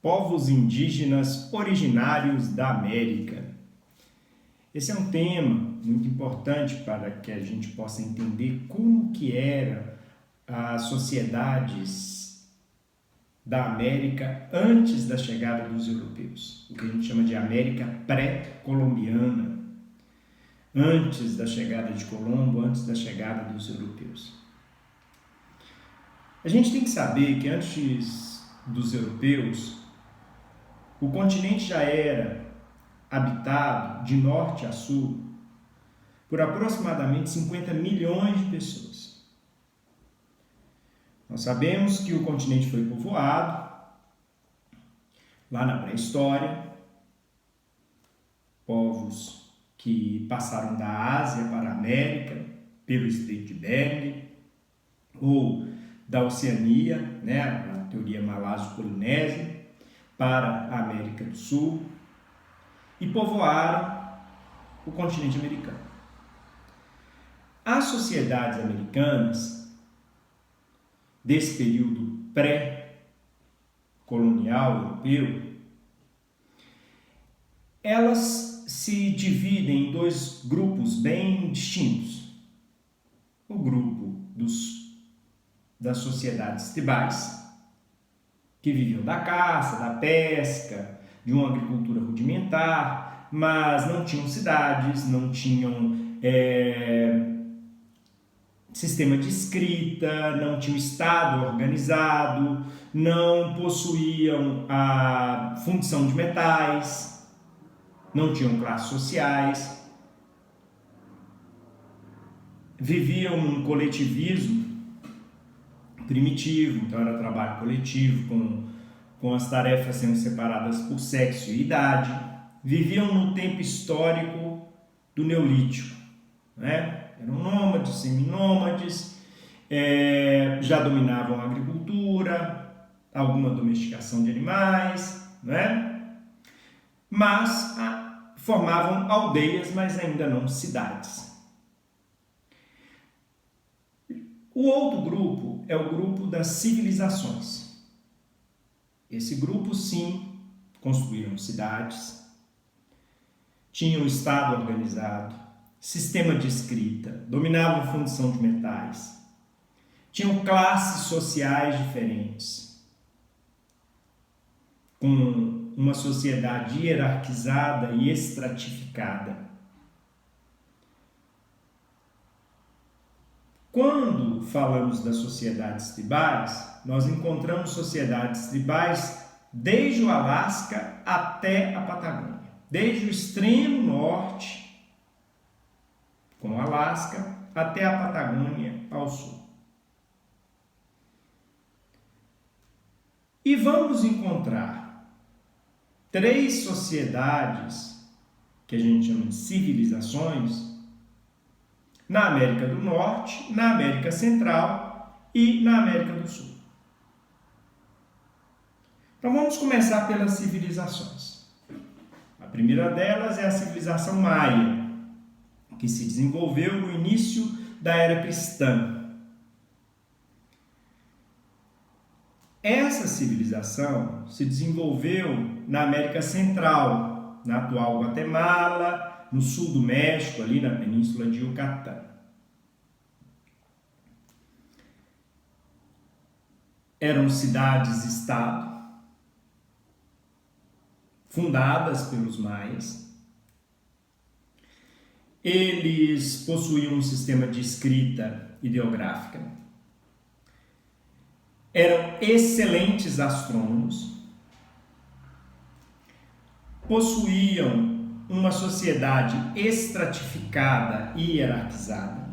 povos indígenas originários da América. Esse é um tema muito importante para que a gente possa entender como que eram as sociedades da América antes da chegada dos europeus, o que a gente chama de América pré-colombiana, antes da chegada de Colombo, antes da chegada dos europeus. A gente tem que saber que antes dos europeus, o continente já era habitado de norte a sul por aproximadamente 50 milhões de pessoas. Nós sabemos que o continente foi povoado lá na pré-história, povos que passaram da Ásia para a América pelo Estreito de Bering, ou da Oceania, a teoria malásico-polinésia, para a América do Sul, e povoaram o continente americano. As sociedades americanas desse período pré-colonial europeu, elas se dividem em dois grupos bem distintos. O grupo das sociedades tribais, que viviam da caça, da pesca, de uma agricultura rudimentar, mas não tinham cidades, não tinham sistema de escrita, não tinham estado organizado, não possuíam a fundição de metais, não tinham classes sociais, viviam num coletivismo primitivo, então era trabalho coletivo, com as tarefas sendo separadas por sexo e idade, viviam no tempo histórico do Neolítico, eram nômades, seminômades, já dominavam a agricultura, alguma domesticação de animais, mas formavam aldeias, mas ainda não cidades. O outro grupo é o grupo das civilizações. Esse grupo, sim, construíram cidades, tinham estado organizado, sistema de escrita, dominavam fundição de metais, tinham classes sociais diferentes, com uma sociedade hierarquizada e estratificada. Quando falamos das sociedades tribais, nós encontramos sociedades tribais desde o Alasca até a Patagônia, desde o extremo norte, com o Alasca, até a Patagônia ao sul. E vamos encontrar 3 sociedades, que a gente chama de civilizações, na América do Norte, na América Central e na América do Sul. Então vamos começar pelas civilizações. A primeira delas é a civilização maia, que se desenvolveu no início da era cristã. Essa civilização se desenvolveu na América Central, na atual Guatemala, no sul do México, ali na península de Yucatán. Eram cidades-estado, fundadas pelos maias. Eles possuíam um sistema de escrita ideográfica. Eram excelentes astrônomos. Possuíam uma sociedade estratificada e hierarquizada,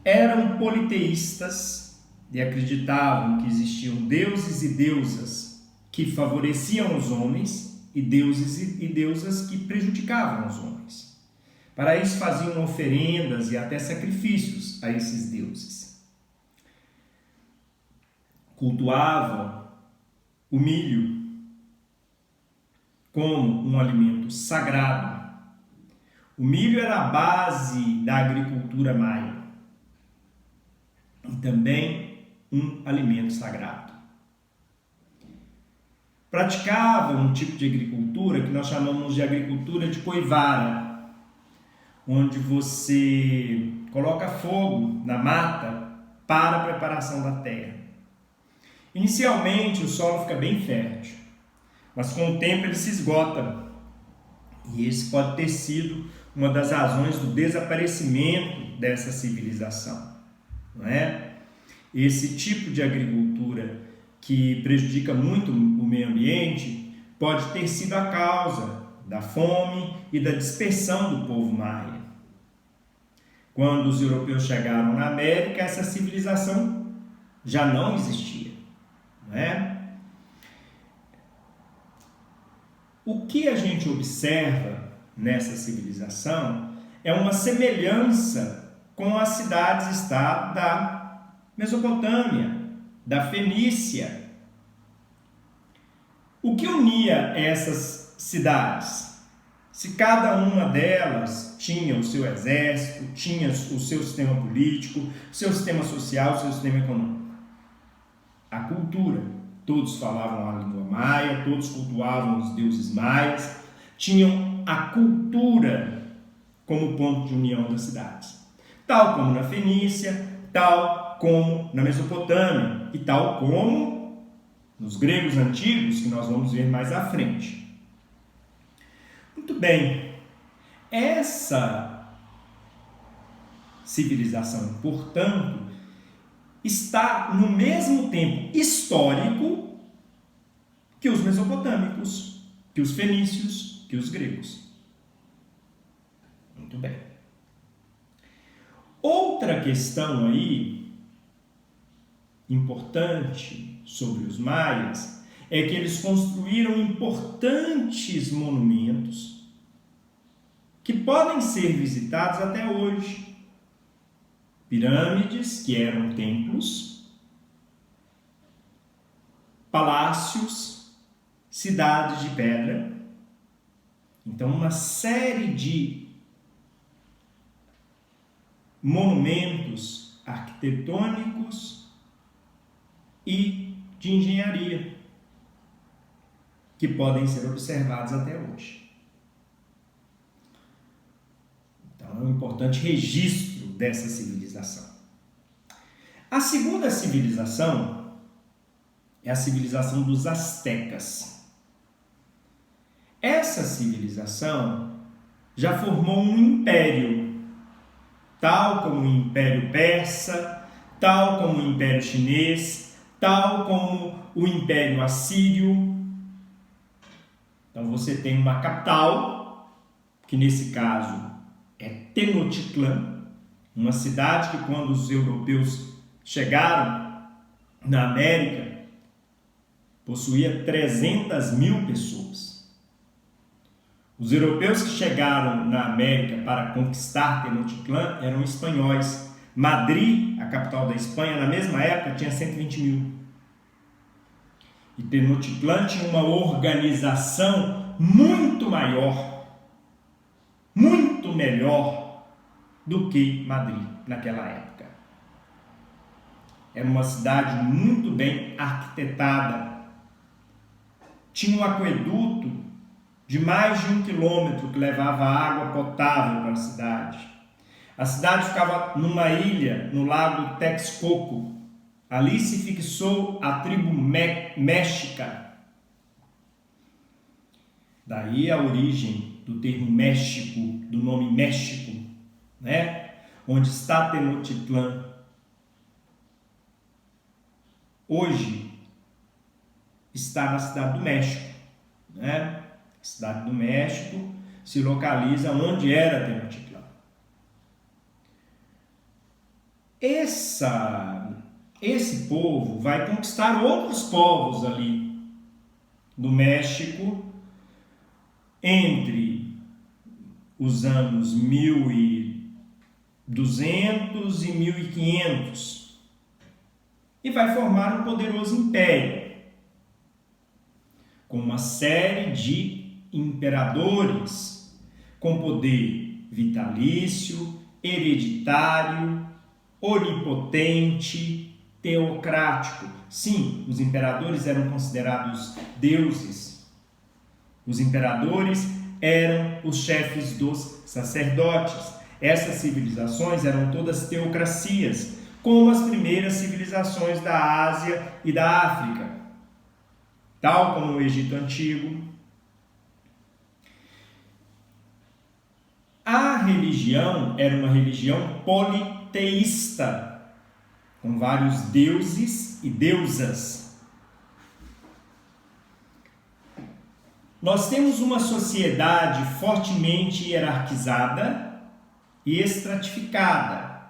eram politeístas e acreditavam que existiam deuses e deusas que favoreciam os homens e deuses e deusas que prejudicavam os homens. Para isso faziam oferendas e até sacrifícios a esses deuses. Cultuavam o milho como um alimento sagrado. O milho era a base da agricultura maia e também um alimento sagrado. praticavam um tipo de agricultura que nós chamamos de agricultura de coivara, onde você coloca fogo na mata para a preparação da terra. Inicialmente o solo fica bem fértil, mas com o tempo ele se esgota. E esse pode ter sido uma das razões do desaparecimento dessa civilização, não é? Esse tipo de agricultura que prejudica muito o meio ambiente pode ter sido a causa da fome e da dispersão do povo maia. Quando os europeus chegaram na América, essa civilização já não existia, não é? O que a gente observa nessa civilização é uma semelhança com as cidades-estado da Mesopotâmia, da Fenícia. O que unia essas cidades? Se cada uma delas tinha o seu exército, tinha o seu sistema político, o seu sistema social, o seu sistema econômico. A cultura. Todos falavam a língua maia, todos cultuavam os deuses maias, tinham a cultura como ponto de união das cidades. Tal como na Fenícia, tal como na Mesopotâmia e tal como nos gregos antigos, que nós vamos ver mais à frente. Muito bem, essa civilização, portanto, está no mesmo tempo histórico que os mesopotâmicos, que os fenícios, que os gregos. Muito bem. Outra questão aí importante sobre os maias é que eles construíram importantes monumentos que podem ser visitados até hoje. Pirâmides, que eram templos, palácios, cidades de pedra. Então, uma série de monumentos arquitetônicos e de engenharia que podem ser observados até hoje. Então, é um importante registro dessa civilização. A segunda civilização é a civilização dos astecas. Essa civilização já formou um império, tal como o Império Persa, tal como o Império Chinês, tal como o Império Assírio. Então você tem uma capital, que nesse caso é Tenochtitlan, uma cidade que quando os europeus chegaram na América, possuía 300.000 pessoas. Os europeus que chegaram na América para conquistar Tenochtitlan eram espanhóis. Madrid, a capital da Espanha, na mesma época tinha 120.000. E Tenochtitlan tinha uma organização muito maior, muito melhor do que Madrid naquela época. Era uma cidade muito bem arquitetada. Tinha um aqueduto de mais de 1 quilômetro que levava água potável para a cidade. A cidade ficava numa ilha, no lago Texcoco. Ali se fixou a tribo Mexica. Daí a origem do termo México, do nome México, né? Onde está Tenochtitlan hoje está na cidade do México, né? A cidade do México se localiza onde era Tenochtitlan. Esse povo vai conquistar outros povos ali do México entre os anos 1200 e 1500 e vai formar um poderoso império com uma série de imperadores com poder vitalício, hereditário, onipotente, teocrático. Sim, os imperadores eram considerados deuses. Os imperadores eram os chefes dos sacerdotes. Essas civilizações eram todas teocracias, como as primeiras civilizações da Ásia e da África, tal como o Egito Antigo. A religião era uma religião politeísta, com vários deuses e deusas. Nós temos uma sociedade fortemente hierarquizada e estratificada.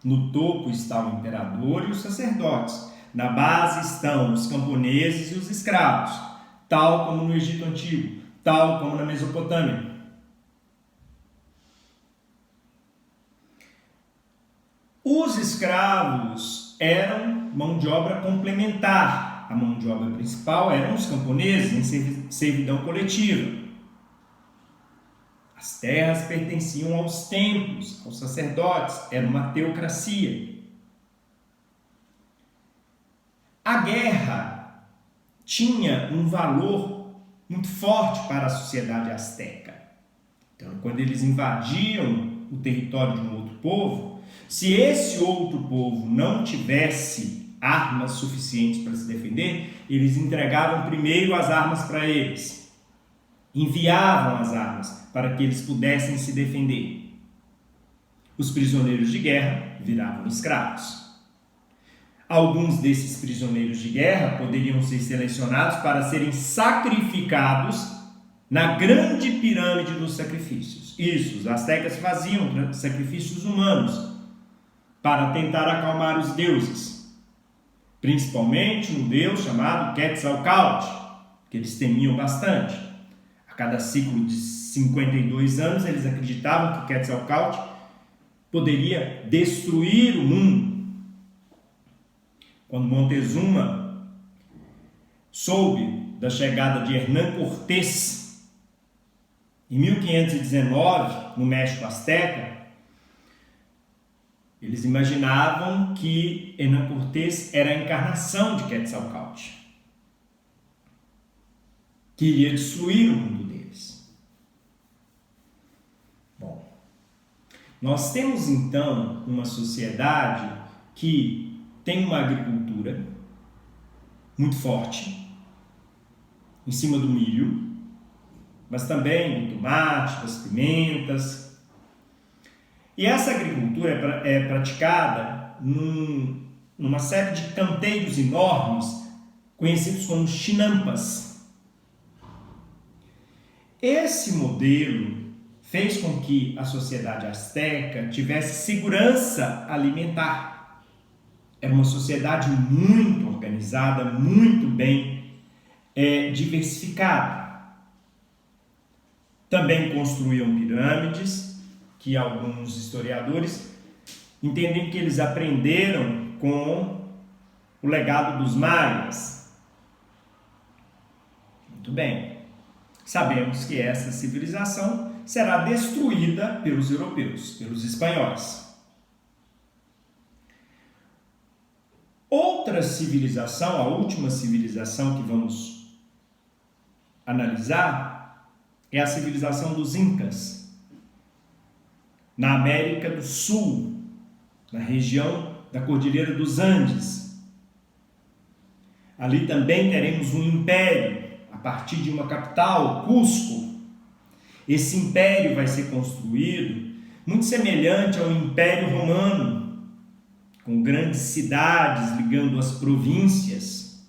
No topo está o imperador e os sacerdotes. Na base estão os camponeses e os escravos, tal como no Egito Antigo, tal como na Mesopotâmia. Os escravos eram mão de obra complementar. A mão de obra principal eram os camponeses em servidão coletiva. As terras pertenciam aos templos, aos sacerdotes, era uma teocracia. A guerra tinha um valor muito forte para a sociedade asteca. Então, quando eles invadiam o território de um outro povo, se esse outro povo não tivesse armas suficientes para se defender, eles entregavam primeiro as armas para eles. Enviavam as armas para que eles pudessem se defender. Os prisioneiros de guerra viravam escravos. Alguns desses prisioneiros de guerra poderiam ser selecionados para serem sacrificados na grande pirâmide dos sacrifícios. Isso, os astecas faziam sacrifícios humanos para tentar acalmar os deuses, principalmente um deus chamado Quetzalcoatl, que eles temiam bastante. A cada ciclo de 52 anos, eles acreditavam que Quetzalcoatl poderia destruir o mundo. Quando Montezuma soube da chegada de Hernán Cortés em 1519 no México Azteca, eles imaginavam que Hernán Cortés era a encarnação de Quetzalcoatl, que iria destruir o mundo deles. Bom, nós temos então uma sociedade que tem uma agricultura muito forte em cima do milho, mas também do tomate, das pimentas. E essa agricultura é praticada numa série de canteiros enormes, conhecidos como chinampas. Esse modelo fez com que a sociedade asteca tivesse segurança alimentar. Era uma sociedade muito organizada, muito bem diversificada. Também construíam pirâmides, que alguns historiadores entendem que eles aprenderam com o legado dos maias. Muito bem. Sabemos que essa civilização será destruída pelos europeus, pelos espanhóis. Outra civilização, a última civilização que vamos analisar, é a civilização dos Incas, na América do Sul, na região da Cordilheira dos Andes. Ali também teremos um império, a partir de uma capital, Cusco. Esse império vai ser construído muito semelhante ao Império Romano, com grandes cidades ligando as províncias.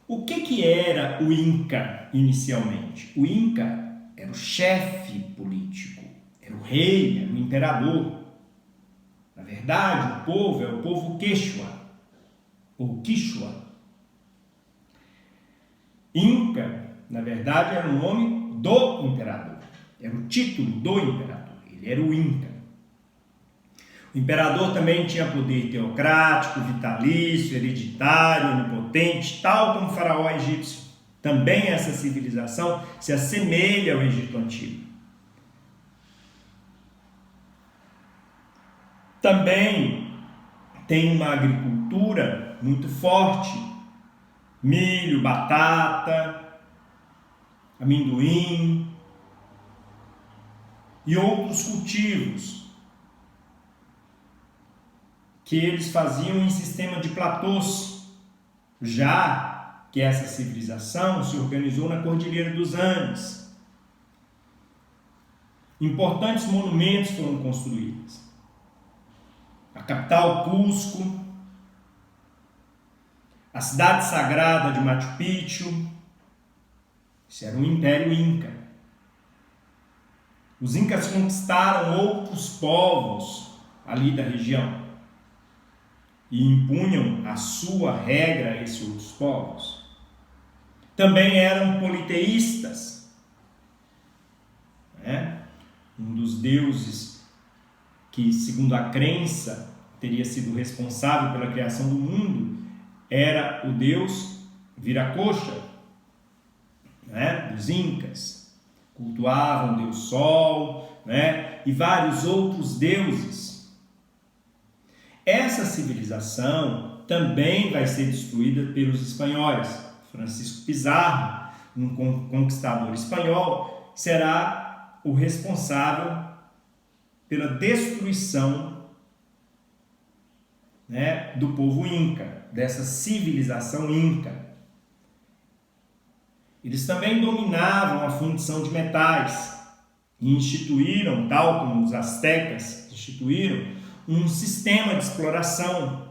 O que era o Inca inicialmente? O Inca era o chefe político, era o rei, era o imperador. Na verdade, o povo é o povo Quechua, ou Quichua. Inca, na verdade, era o nome do imperador, era o título do imperador, ele era o Inca. O imperador também tinha poder teocrático, vitalício, hereditário, onipotente, tal como o faraó egípcio. Também essa civilização se assemelha ao Egito Antigo. Também tem uma agricultura muito forte, milho, batata, amendoim e outros cultivos que eles faziam em sistema de platôs, já que essa civilização se organizou na Cordilheira dos Andes. Importantes monumentos foram construídos. A capital, Cusco, a cidade sagrada de Machu Picchu. Isso era o Império Inca. Os Incas conquistaram outros povos ali da região e impunham a sua regra a esses outros povos. Também eram politeístas, né? Um dos deuses que, segundo a crença, teria sido responsável pela criação do mundo era o deus Viracocha, né? Dos Incas. Cultuavam o deus Sol, né? E vários outros deuses. Essa civilização também vai ser destruída pelos espanhóis. Francisco Pizarro, um conquistador espanhol, será o responsável pela destruição, né, do povo Inca, dessa civilização Inca. Eles também dominavam a fundição de metais e instituíram, tal como os astecas instituíram, um sistema de exploração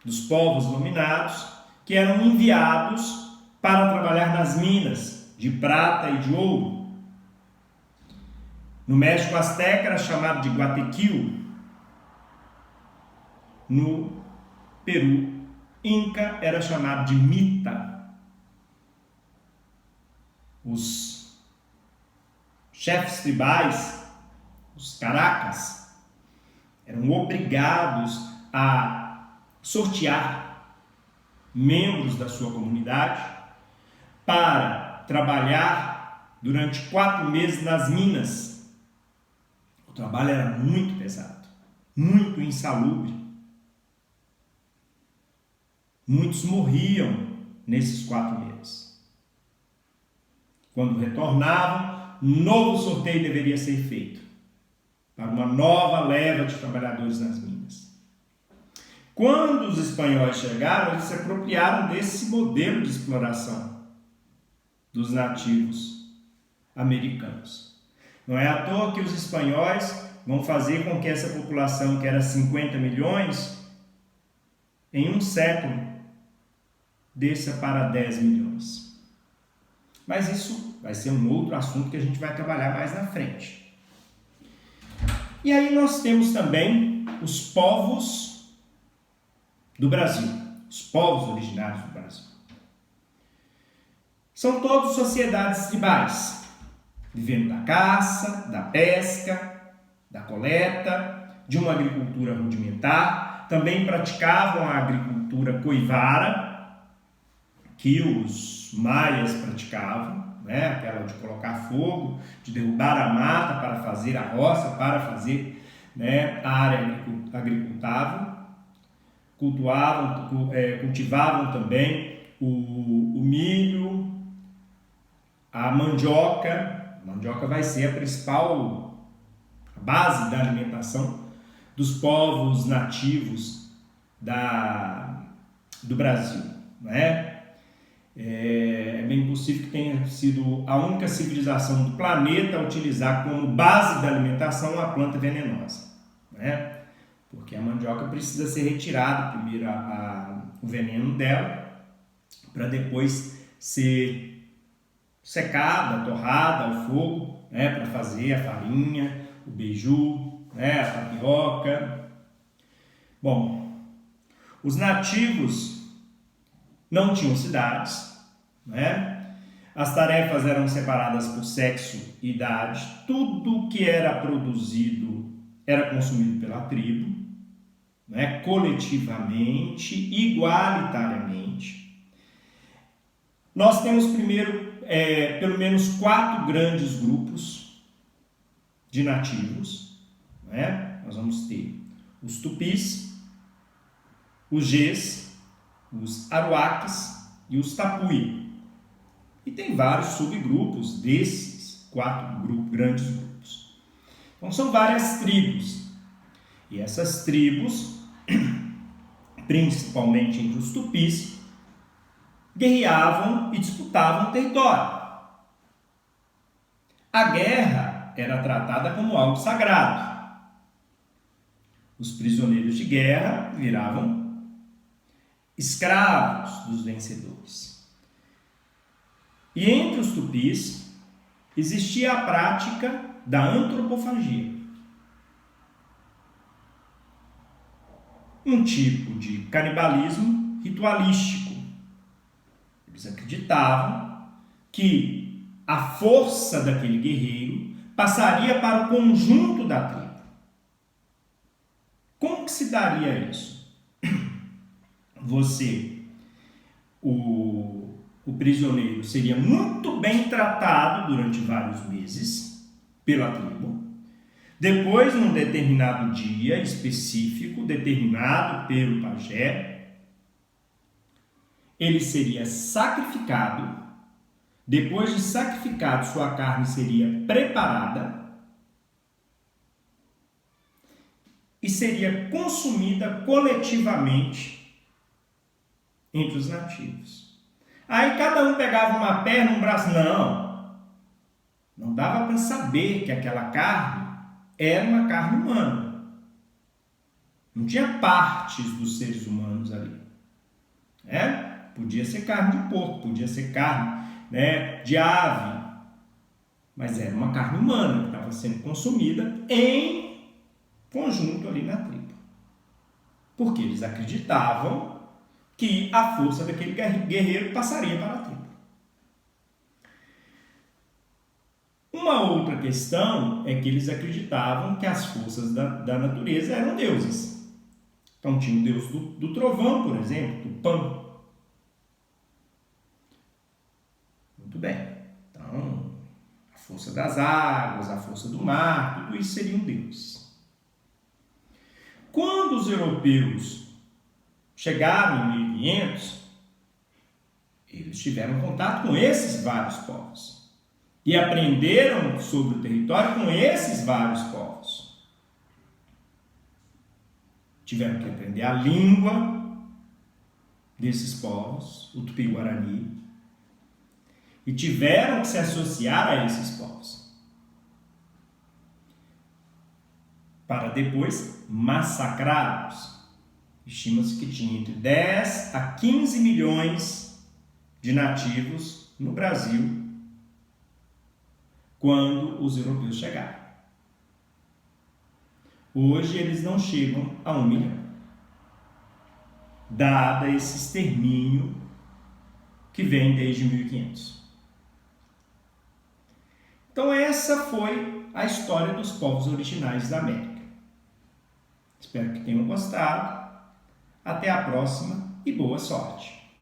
dos povos dominados que eram enviados para trabalhar nas minas de prata e de ouro. No México asteca era chamado de Guatequil. No Peru Inca era chamado de Mita. Os chefes tribais, os caracas, eram obrigados a sortear membros da sua comunidade para trabalhar durante 4 meses nas minas. O trabalho era muito pesado, muito insalubre. Muitos morriam nesses 4 meses. Quando retornavam, novo sorteio deveria ser feito para uma nova leva de trabalhadores nas minas. Quando os espanhóis chegaram, eles se apropriaram desse modelo de exploração dos nativos americanos. Não é à toa que os espanhóis vão fazer com que essa população, que era 50 milhões, em um século, desça para 10 milhões. Mas isso vai ser um outro assunto que a gente vai trabalhar mais na frente. E aí nós temos também os povos do Brasil, os povos originários do Brasil. São todos sociedades tribais, vivendo da caça, da pesca, da coleta, de uma agricultura rudimentar. Também praticavam a agricultura coivara, que os maias praticavam, né? Aquela de colocar fogo, de derrubar a mata para fazer a roça, para fazer, né, a área agricultável. Cultivavam também o milho, a mandioca. A mandioca vai ser a principal base da alimentação dos povos nativos do Brasil, né? É bem possível que tenha sido a única civilização do planeta a utilizar como base da alimentação a planta venenosa, né? Porque a mandioca precisa ser retirada primeiro o veneno dela, para depois ser secada, torrada ao fogo, né? Para fazer a farinha, o beiju, né? A tapioca. Bom, os nativos não tinham cidades, né? As tarefas eram separadas por sexo e idade. Tudo que era produzido era consumido pela tribo, né? Coletivamente, igualitariamente. Nós temos primeiro, pelo menos 4 grandes grupos de nativos, né? Nós vamos ter os tupis, os Gês, os Aruaques e os Tapuia. E tem vários subgrupos desses grandes grupos. Então são várias tribos. E essas tribos, principalmente entre os tupis, guerreavam e disputavam território. A guerra era tratada como algo sagrado. Os prisioneiros de guerra viravam escravos dos vencedores. E entre os tupis existia a prática da antropofagia. Um tipo de canibalismo ritualístico. Eles acreditavam que a força daquele guerreiro passaria para o conjunto da tribo. Como que se daria isso? O prisioneiro seria muito bem tratado durante vários meses pela tribo. Depois, num determinado dia específico, determinado pelo pajé, ele seria sacrificado. Depois de sacrificado, sua carne seria preparada e seria consumida coletivamente entre os nativos. Aí cada um pegava uma perna, um braço. Não dava para saber que aquela carne era uma carne humana. Não tinha partes dos seres humanos ali. Podia ser carne de porco, podia ser carne, de ave, mas era uma carne humana que estava sendo consumida em conjunto ali na tribo. Porque eles acreditavam que a força daquele guerreiro passaria para a tribo. Uma outra questão é que eles acreditavam que as forças da natureza eram deuses. Então tinha o deus do trovão, por exemplo, do Pan. Muito bem. Então, a força das águas, a força do mar, tudo isso seriam deuses. Quando os europeus chegaram em 1500, eles tiveram contato com esses vários povos. E aprenderam sobre o território com esses vários povos. Tiveram que aprender a língua desses povos, o Tupi-Guarani, e tiveram que se associar a esses povos, para depois massacrá-los. Estima-se que tinha entre 10 a 15 milhões de nativos no Brasil quando os europeus chegaram. Hoje eles não chegam a 1 milhão, dada esse extermínio que vem desde 1500. Então essa foi a história dos povos originais da América. Espero que tenham gostado. Até a próxima e boa sorte!